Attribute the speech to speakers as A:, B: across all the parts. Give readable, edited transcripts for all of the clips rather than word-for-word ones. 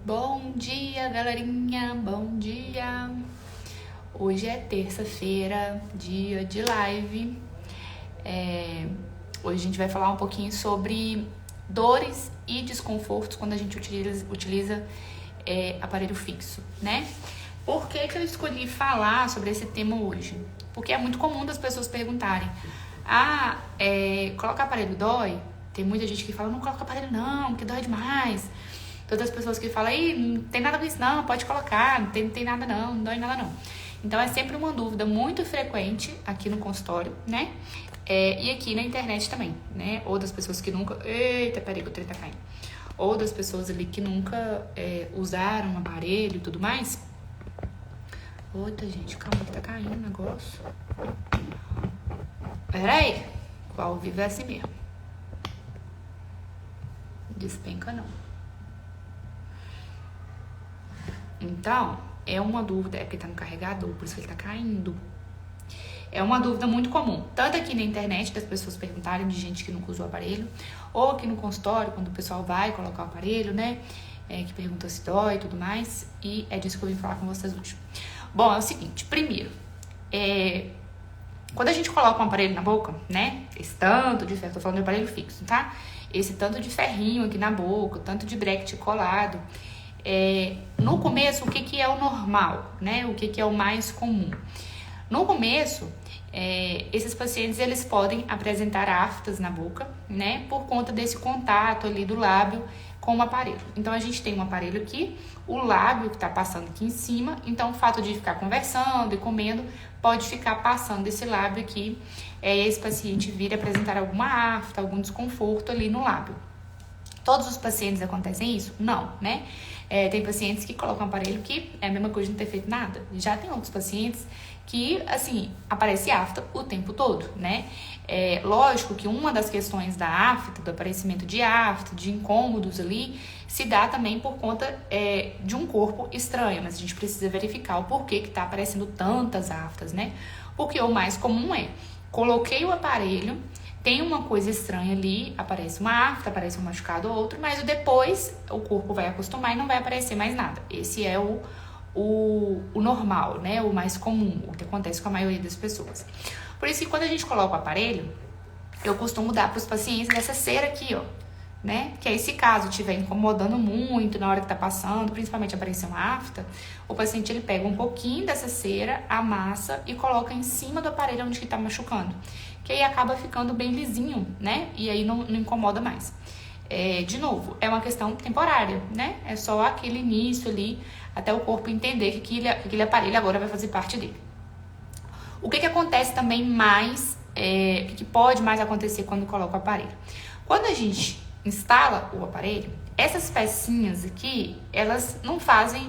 A: Bom dia, galerinha, bom dia! Hoje é terça-feira, dia de live. Hoje a gente vai falar um pouquinho sobre dores e desconfortos quando a gente utiliza aparelho fixo, né? Por que eu escolhi falar sobre esse tema hoje? Porque é muito comum das pessoas perguntarem: colocar aparelho dói? Tem muita gente que fala: não coloca aparelho não, porque dói demais. Todas as pessoas que falam: não tem nada com isso não, pode colocar, não tem nada não dói nada não. Então é sempre uma dúvida muito frequente aqui no consultório, né? E aqui na internet também, né? Ou das pessoas que nunca... Eita, peraí que o trem tá caindo. Ou das pessoas ali que nunca usaram aparelho e tudo mais. Outra, gente, calma que tá caindo o negócio. Peraí, o ao vivo é assim mesmo. Despenca não. Então, é uma dúvida, é porque tá no carregador, por isso que ele tá caindo. É uma dúvida muito comum, tanto aqui na internet, das pessoas perguntarem de gente que nunca usou o aparelho, ou aqui no consultório, quando o pessoal vai colocar o aparelho, né? Que pergunta se dói e tudo mais, e é disso que eu vim falar com vocês hoje. Bom, é o seguinte, primeiro, quando a gente coloca um aparelho na boca, né? Esse tanto de ferro, tô falando de aparelho fixo, tá? Esse tanto de ferrinho aqui na boca, tanto de bracket colado. No começo, o que é o normal, né? O que é o mais comum? No começo, esses pacientes, eles podem apresentar aftas na boca, né? Por conta desse contato ali do lábio com o aparelho. Então, a gente tem um aparelho aqui, o lábio que tá passando aqui em cima. Então, o fato de ficar conversando e comendo, pode ficar passando esse lábio aqui. Esse paciente vir apresentar alguma afta, algum desconforto ali no lábio. Todos os pacientes acontecem isso? Não, né? Tem pacientes que colocam aparelho que é a mesma coisa de não ter feito nada. Já tem outros pacientes que, assim, aparece afta o tempo todo, né? Lógico que uma das questões da afta, do aparecimento de afta, de incômodos ali, se dá também por conta de um corpo estranho, mas a gente precisa verificar o porquê que tá aparecendo tantas aftas, né? Porque o mais comum coloquei o aparelho, tem uma coisa estranha ali, aparece uma afta, aparece um machucado ou outro, mas depois o corpo vai acostumar e não vai aparecer mais nada. Esse é o normal, né? O mais comum, o que acontece com a maioria das pessoas. Por isso que quando a gente coloca o aparelho, eu costumo dar para os pacientes dessa cera aqui, ó, né? Que aí, se caso estiver incomodando muito na hora que tá passando, principalmente aparecer uma afta, o paciente ele pega um pouquinho dessa cera, amassa e coloca em cima do aparelho onde que tá machucando. Que aí acaba ficando bem lisinho, né? E aí não incomoda mais. De novo, é uma questão temporária, né? É só aquele início ali, até o corpo entender que aquele aparelho agora vai fazer parte dele. O que acontece também mais, que pode mais acontecer quando coloca o aparelho? Quando a gente instala o aparelho, essas pecinhas aqui, elas não fazem,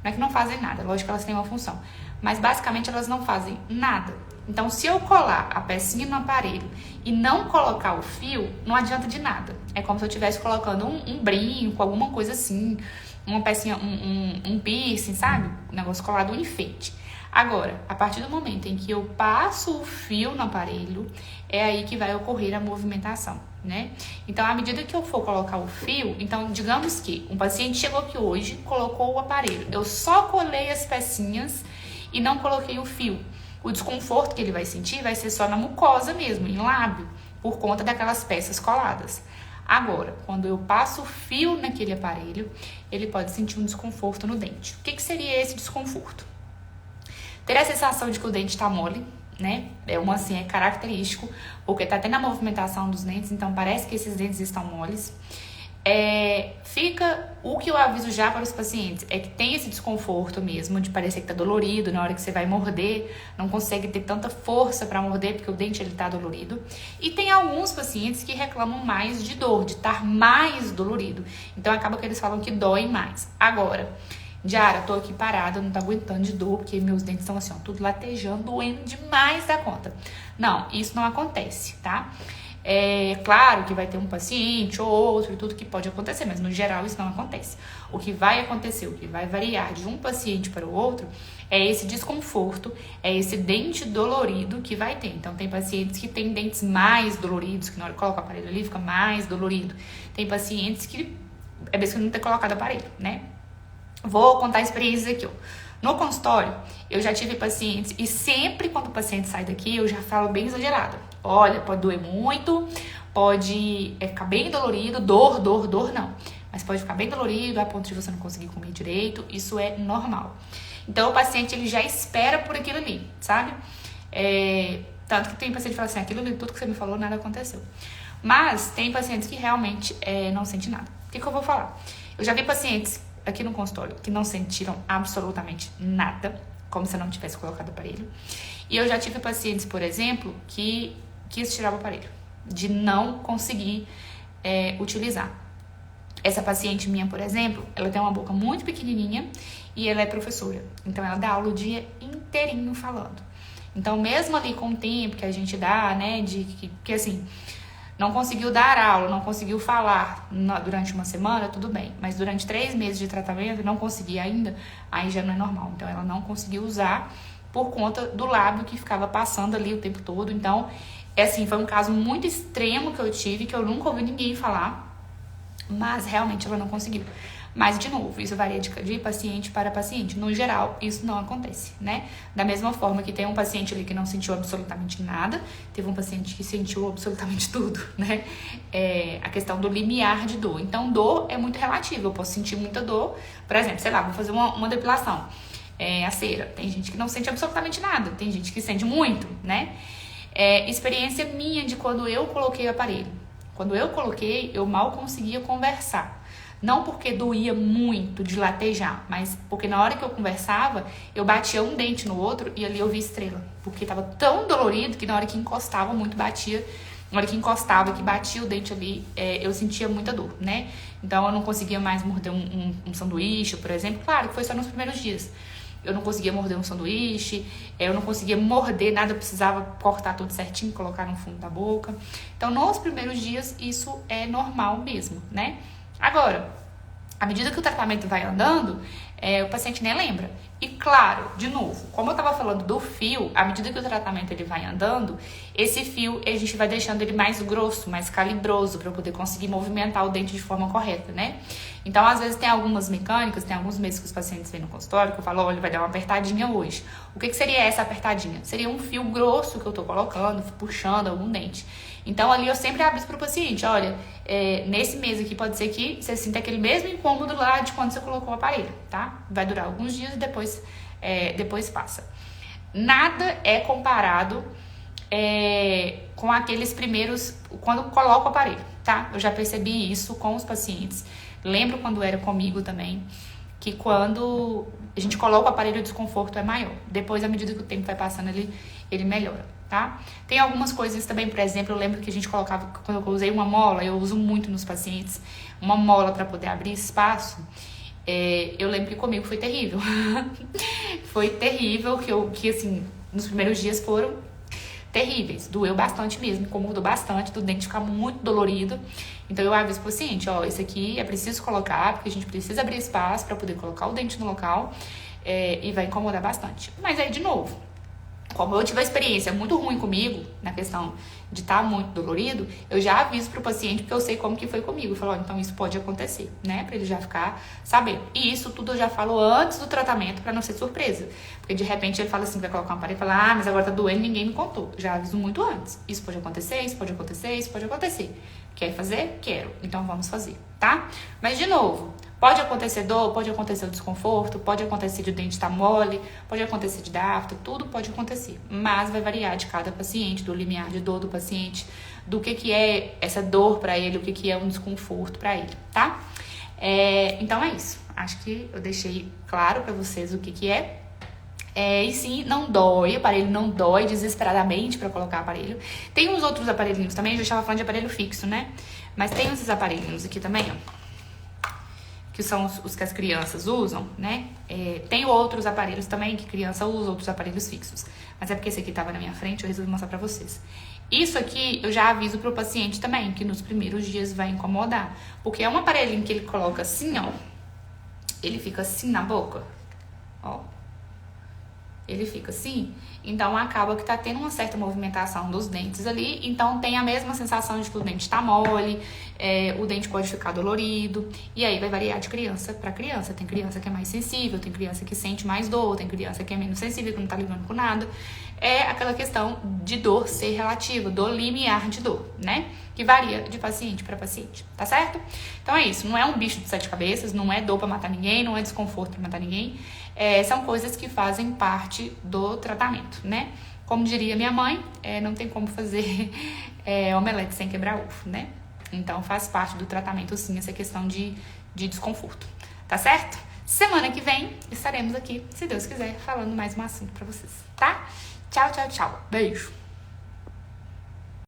A: não é que não fazem nada, lógico que elas têm uma função, mas basicamente elas não fazem nada. Então, se eu colar a pecinha no aparelho e não colocar o fio, não adianta de nada. É como se eu estivesse colocando um brinco, alguma coisa assim, uma pecinha, um piercing, sabe? Um negócio colado, um enfeite. Agora, a partir do momento em que eu passo o fio no aparelho, é aí que vai ocorrer a movimentação, né? Então, à medida que eu for colocar o fio, então, digamos que um paciente chegou aqui hoje, colocou o aparelho. Eu só colei as pecinhas e não coloquei o fio. O desconforto que ele vai sentir vai ser só na mucosa mesmo, em lábio, por conta daquelas peças coladas. Agora, quando eu passo o fio naquele aparelho, ele pode sentir um desconforto no dente. O que seria esse desconforto? Ter a sensação de que o dente está mole, né? É característico, porque tá tendo a movimentação dos dentes, então parece que esses dentes estão moles. Fica o que eu aviso já para os pacientes, é que tem esse desconforto mesmo, de parecer que tá dolorido na hora que você vai morder, não consegue ter tanta força para morder porque o dente ele tá dolorido. E tem alguns pacientes que reclamam mais de dor, de estar mais dolorido. Então acaba que eles falam que dói mais. Agora, Diara, tô aqui parada, não tô aguentando de dor, porque meus dentes estão assim, ó, tudo latejando, doendo demais da conta. Não, isso não acontece, tá? Claro que vai ter um paciente ou outro e tudo que pode acontecer, mas no geral isso não acontece. O que vai acontecer, o que vai variar de um paciente para o outro é esse desconforto, é esse dente dolorido que vai ter. Então tem pacientes que têm dentes mais doloridos, que na hora que coloca o aparelho ali fica mais dolorido. Tem pacientes que é mesmo que não ter colocado aparelho, né? Vou contar experiências aqui, ó. No consultório, eu já tive pacientes, e sempre quando o paciente sai daqui, eu já falo bem exagerado. Olha, pode doer muito, pode ficar bem dolorido, dor não. Mas pode ficar bem dolorido a ponto de você não conseguir comer direito, isso é normal. Então, o paciente, ele já espera por aquilo ali, sabe? Tanto que tem paciente que fala assim, aquilo ali, tudo que você me falou, nada aconteceu. Mas tem pacientes que realmente não sentem nada. O que eu vou falar? Eu já vi pacientes aqui no consultório que não sentiram absolutamente nada, como se eu não tivesse colocado o aparelho. E eu já tive pacientes, por exemplo, que quis tirar o aparelho, de não conseguir utilizar. Essa paciente minha, por exemplo, ela tem uma boca muito pequenininha e ela é professora. Então, ela dá aula o dia inteirinho falando. Então, mesmo ali com o tempo que a gente dá, né, que assim, não conseguiu dar aula, não conseguiu falar durante uma semana, tudo bem. Mas durante 3 meses de tratamento, não conseguia ainda, aí já não é normal. Então, ela não conseguiu usar por conta do lábio que ficava passando ali o tempo todo. Então, assim, foi um caso muito extremo que eu tive, que eu nunca ouvi ninguém falar. Mas realmente ela não conseguiu. Mas, de novo, isso varia de paciente para paciente. No geral, isso não acontece, né? Da mesma forma que tem um paciente ali que não sentiu absolutamente nada, teve um paciente que sentiu absolutamente tudo, né? A questão do limiar de dor. Então, dor é muito relativa. Eu posso sentir muita dor. Por exemplo, sei lá, vou fazer uma depilação. A cera. Tem gente que não sente absolutamente nada. Tem gente que sente muito, né? Experiência minha de quando eu coloquei o aparelho. Quando eu coloquei, eu mal conseguia conversar. Não porque doía muito de latejar, mas porque na hora que eu conversava, eu batia um dente no outro e ali eu via estrela. Porque tava tão dolorido que na hora que encostava muito batia. Na hora que encostava, que batia o dente ali, eu sentia muita dor, né? Então eu não conseguia mais morder um sanduíche, por exemplo. Claro que foi só nos primeiros dias. Eu não conseguia morder um sanduíche, eu não conseguia morder nada, eu precisava cortar tudo certinho, colocar no fundo da boca. Então, nos primeiros dias, isso é normal mesmo, né? Agora, à medida que o tratamento vai andando, o paciente nem lembra. E claro, de novo, como eu tava falando do fio, à medida que o tratamento ele vai andando, esse fio a gente vai deixando ele mais grosso, mais calibroso, para eu poder conseguir movimentar o dente de forma correta, né? Então, às vezes tem algumas mecânicas, tem alguns meses que os pacientes vêm no consultório que eu falo, olha, vai dar uma apertadinha hoje. O que seria essa apertadinha? Seria um fio grosso que eu tô colocando, puxando algum dente. Então, ali eu sempre aviso pro paciente, olha, nesse mês aqui pode ser que você sinta aquele mesmo incômodo lá de quando você colocou o aparelho, tá? Vai durar alguns dias e depois passa. Nada é comparado com aqueles primeiros, quando coloca o aparelho, tá? Eu já percebi isso com os pacientes. Lembro quando era comigo também, que quando a gente coloca o aparelho, o desconforto é maior. Depois, à medida que o tempo vai passando, ele melhora, tá? Tem algumas coisas também, por exemplo, eu lembro que a gente colocava, quando eu usei uma mola, eu uso muito nos pacientes, uma mola para poder abrir espaço. Eu lembro que comigo foi terrível. Foi terrível, que assim, nos primeiros dias foram terríveis. Doeu bastante mesmo, incomodou bastante, do dente ficar muito dolorido. Então eu aviso pro paciente, ó, esse aqui é preciso colocar, porque a gente precisa abrir espaço para poder colocar o dente no local, e vai incomodar bastante. Mas aí, de novo, como eu tive uma experiência muito ruim comigo, na questão de estar muito dolorido, eu já aviso pro paciente, porque eu sei como que foi comigo. Eu falo, ó, então isso pode acontecer, né? Pra ele já ficar sabendo. E isso tudo eu já falo antes do tratamento, pra não ser surpresa. Porque de repente ele fala assim, vai colocar um aparelho e fala, mas agora tá doendo, ninguém me contou. Já aviso muito antes. Isso pode acontecer, isso pode acontecer, isso pode acontecer. Quer fazer? Quero. Então vamos fazer, tá? Mas de novo, pode acontecer dor, pode acontecer o desconforto, pode acontecer de o dente estar mole, pode acontecer de dar afta, tudo pode acontecer. Mas vai variar de cada paciente, do limiar de dor do paciente, do que é essa dor pra ele, o que é um desconforto pra ele, tá? Então é isso. Acho que eu deixei claro pra vocês o que é. E sim, não dói, o aparelho não dói desesperadamente pra colocar aparelho. Tem uns outros aparelhinhos também, eu já estava falando de aparelho fixo, né? Mas tem esses aparelhinhos aqui também, ó, que são os que as crianças usam, né? Tem outros aparelhos também que criança usa, outros aparelhos fixos. Mas é porque esse aqui tava na minha frente, eu resolvi mostrar pra vocês. Isso aqui eu já aviso pro paciente também, que nos primeiros dias vai incomodar. Porque é um aparelhinho que ele coloca assim, ó. Ele fica assim na boca, ó. ele fica assim, então acaba que tá tendo uma certa movimentação dos dentes ali, então tem a mesma sensação de que o dente tá mole, o dente pode ficar dolorido, e aí vai variar de criança para criança. Tem criança que é mais sensível, tem criança que sente mais dor, tem criança que é menos sensível, que não tá ligando com nada. É aquela questão de dor ser relativa, do limiar de dor, né? Que varia de paciente para paciente, tá certo? Então é isso, não é um bicho de 7 cabeças, não é dor pra matar ninguém, não é desconforto pra matar ninguém. São coisas que fazem parte do tratamento, né? Como diria minha mãe, não tem como fazer omelete sem quebrar ovo, né? Então faz parte do tratamento, sim, essa questão de desconforto, tá certo? Semana que vem estaremos aqui, se Deus quiser, falando mais um assunto pra vocês, tá? Tchau, tchau, tchau. Beijo.